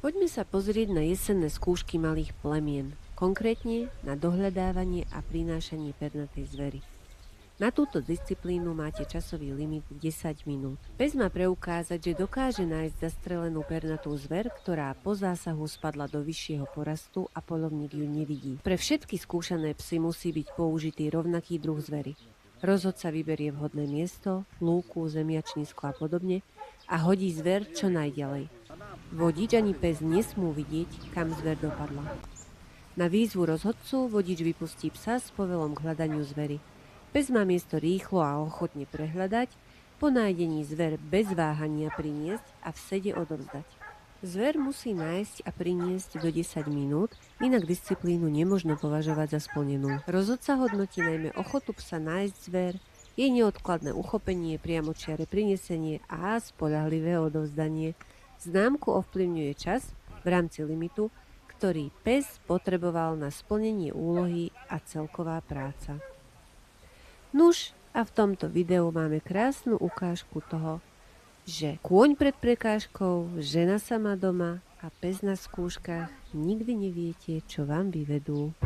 Poďme sa pozrieť na jesenné skúšky malých plemien, konkrétne na dohľadávanie a prinášanie pernatej zvery. Na túto disciplínu máte časový limit 10 minút. Pes má preukázať, že dokáže nájsť zastrelenú pernatú zver, ktorá po zásahu spadla do vyššieho porastu a poľovník ju nevidí. Pre všetky skúšané psy musí byť použitý rovnaký druh zvery. Rozhodca vyberie vhodné miesto, lúku, zemiačnisko a podobne a hodí zver čo najďalej. Vodič ani pes nesmú vidieť, kam zver dopadla. Na výzvu rozhodcu vodič vypustí psa s povelom k hľadaniu zvery. Pes má miesto rýchlo a ochotne prehľadať, po nájdení zver bez váhania priniesť a v sede odovzdať. Zver musí nájsť a priniesť do 10 minút, inak disciplínu nemožno považovať za splnenú. Rozhodca hodnotí najmä ochotu psa nájsť zver, jej neodkladné uchopenie, priamočiare prinesenie a spoľahlivé odovzdanie. Známku ovplyvňuje čas v rámci limitu, ktorý pes potreboval na splnenie úlohy a celková práca. Nuž, a v tomto videu máme krásnu ukážku toho, že kôň pred prekážkou, žena sama doma a pes na skúškach, nikdy neviete, čo vám vyvedú.